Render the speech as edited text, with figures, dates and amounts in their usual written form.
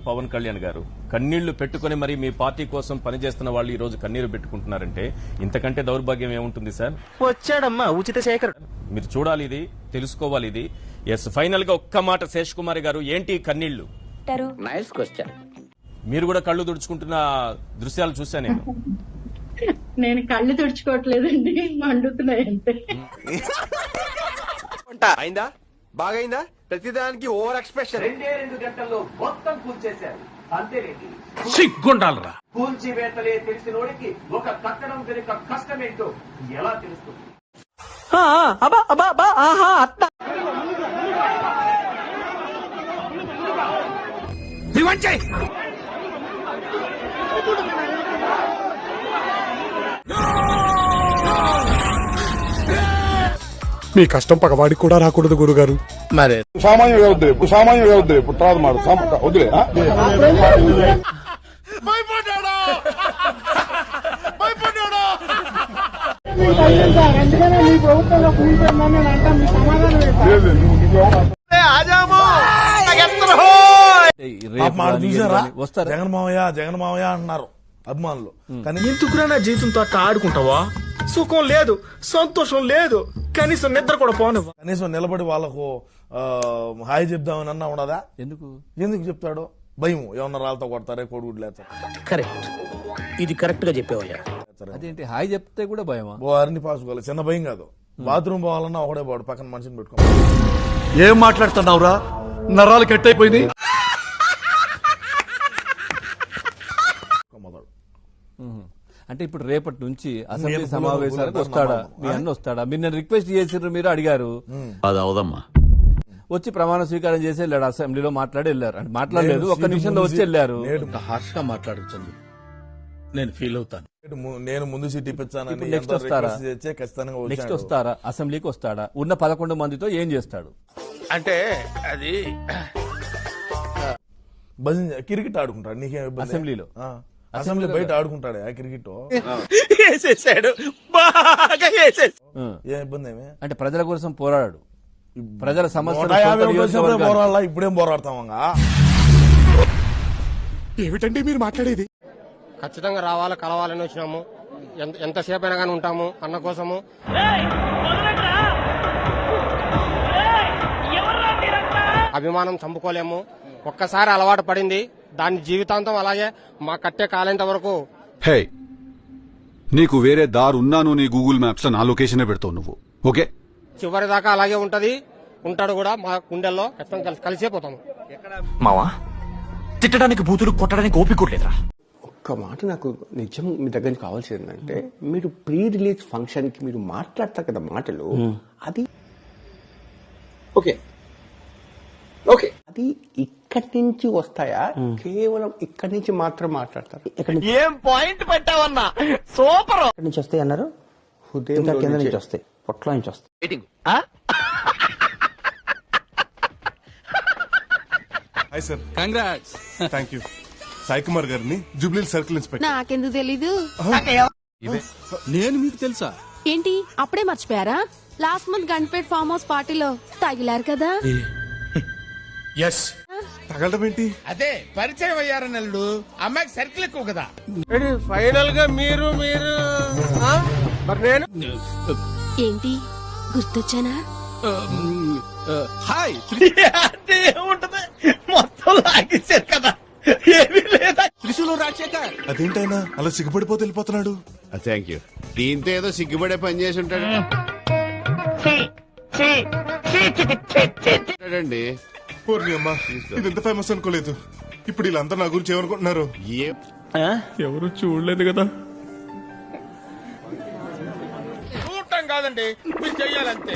పవన్ కళ్యాణ్ గారు కన్నీళ్లు పెట్టుకుని మరి మీ పార్టీ కోసం పనిచేస్తున్న వాళ్ళు ఈ రోజు కన్నీరు పెట్టుకుంటున్నారంటే ఇంతకంటే దౌర్భాగ్యం ఏముంటుంది సార్? వచ్చాడమ్మా ఉచిత శేఖర్. మీరు చూడాలి, ఇది తెలుసుకోవాలి. ఇది ఎస్, ఫైనల్ గా ఒక్క మాట శేష్ కుమార్ గారు, ఏంటి కన్నీళ్లు? Nice question. మీరు కూడా కళ్ళు తుడుచుకుంటున్న దృశ్యాలు చూసా నేను. నేను కళ్ళు తుడుచుకోవట్లేదండి, మండుతున్నాయి అంతే. అయిందా? బాగైందా? ప్రతిదానికి ఓవర్ ఎక్స్ప్రెషన్. 2 గంటల్లో మొత్తం కూల్చేశారు. అంతేలేండి, సిగ్గుండాలరా. కూల్చివేతలే తెలిసినోడికి ఒక కట్టడం వెనుక కష్టమేంటో ఎలా తెలుస్తుంది? మీ కష్టం పగవాడికి కూడా రాకూడదు గురుగారు. మరి సామాన్యుగా వద్దు పుట్టాదు మాట వద్దులే. వస్తారా జగన్ మావయ్య అన్నారు అభిమానులు. కానీ ఎందుకురా నా జీవితంతో అట్లా ఆడుకుంటావా? సుఖం లేదు, సంతోషం లేదు, కనీసం నిద్ర కూడా పోనివ్వ. కనీసం నిలబడి వాళ్ళకు హాయి చెప్దామని అన్నా ఉండదా? ఎందుకు చెప్తాడు? భయం, ఏమన్నా రాళ్ళతో కొడతారే, కోడిగుడ్లు లేస్తారు. కరెక్ట్, ఇది కరెక్ట్ గా చెప్పేవయ్యా. అదేంటి హాయి చెప్తే కూడా భయమా? అన్ని పాసుకోవాలి, చిన్న భయం కాదు. బాత్రూమ్ పోవాలన్నా ఒకడే బాడు, పక్కన మనిషిని పెట్టుకో. ఏం మాట్లాడుతున్నావురా? నరాలు కట్ అయిపోయింది. అంటే ఇప్పుడు రేపటి నుంచి అసెంబ్లీ సమావేశాలకు వస్తాడా? మీ అన్న వస్తాడా? మీరు నేను రిక్వెస్ట్ చేసిర్రు, మీరు అడిగారు. అది అవదమ్మా. వచ్చి ప్రమాణ స్వీకారం చేసి వెళ్ళాడు, అసెంబ్లీలో మాట్లాడి వెళ్ళారు. అంటే మాట్లాడలేదు, ఒక్క నిమిషంలో వచ్చి వెళ్ళారు. హార్ష్ గా మాట్లాడుతుంది, నేను ఫీల్ అవుతాను. నేను ముందు సీట్ ఇప్పించాను. నెక్స్ట్ వస్తారా? నెక్స్ట్ వస్తారా? అసెంబ్లీకి వస్తాడా? ఉన్న 11 మందితో ఏం చేస్తాడు? అంటే అది క్రికెట్ ఆడుకుంటాడు. నీకేం అసెంబ్లీలో? అసెంబ్లీ బయట ఆడుకుంటాడు క్రికెట్. ఏం ఇబ్బంది ఏమి? అంటే ప్రజల కోసం పోరాడు, ప్రజల సమస్యలు పోరాడాలా? ఇప్పుడేం పోరాడతామంగా? ఏమిటండి మీరు మాట్లాడేది? ఖచ్చితంగా రావాలి, కలవాలని వచ్చినాము. ఎంతసేపు అయినా కానీ ఉంటాము అన్న కోసము. అభిమానం చంపుకోలేము. ఒక్కసారి అలవాటు పడింది, దాని జీవితాంతం అలాగే మా కట్టే కాలేంత వరకు. హే, నీకు వేరే దారి ఉన్నాను నీ గూగుల్ మ్యాప్స్ లో నా లొకేషన్ పెడతావు నువ్వు. ఓకే, చివరి దాకా అలాగే ఉంటది, ఉంటాడు కూడా మా గుండెల్లో. ఖచ్చితంగా కలిసే పోతాము. మావా, తిట్టడానికి బూతులు కొట్టడానికి ఓపిక లేదురా. ఒక్క మాట నాకు నిజం మీ దగ్గర నుంచి కావాల్సింది ఏంటంటే, మీరు ప్రీ రిలీజ్ ఫంక్షన్ కి మీరు మాట్లాడతారు కదా మాటలు, అది ఓకే ఓకే, అది ఇక్కడి నుంచి వస్తాయా? కేవలం ఇక్కడి నుంచి మాత్రం మాట్లాడతారు? ఏం పాయింట్ పెట్టావన్నా, సూపర్. ఇక్కడి నుంచి వస్తాయి అన్నారు, హృదయం కింద నుంచి వస్తాయి, పొట్ల నుంచి వస్తాయి. Hi sir, congrats. Thank you. Sai Kumar గారిని జూబ్లీ సర్కిల్ ఇన్స్పెక్టర్. నాకెందుకు తెలీదు? నేను మీకు తెలుసా? ఏంటి అప్పుడే మర్చిపోయారా? లాస్ట్ మంత్ గణపేట్ ఫార్మ్ హౌస్ పార్టీలో తగిలారు కదా. ఎస్. తగలడం ఏంటి? అదే పరిచయం అయ్యారని అల్లుడు, అమ్మాయికి సర్కిల్ ఎక్కువ కదా. ఫైనల్ గా మీరు మరి నేను ఏంటి గుర్తొచ్చానా? హాయ్. అంటే ఏముంటది, మొత్తం లాగేశారు కదా, ఏమీ లేదా. త్రిశూలం రాజశేఖర్. అదేంటైనా అలా సిగ్గుపడిపోతే వెళ్ళిపోతున్నాడు? Thank you. దీంతో ఏదో సిగ్గుపడే పని చేసి ఉంటాడు అండి. పూర్ణి అమ్మా, ఇది ఎంత ఫేమస్ అనుకోలేదు. ఇప్పుడు వీళ్ళంతా నా గురించి ఏమనుకుంటున్నారు? ఎవరు చూడలేదు కదా. చూడటం కాదండి, మీరు చెయ్యాలంతే.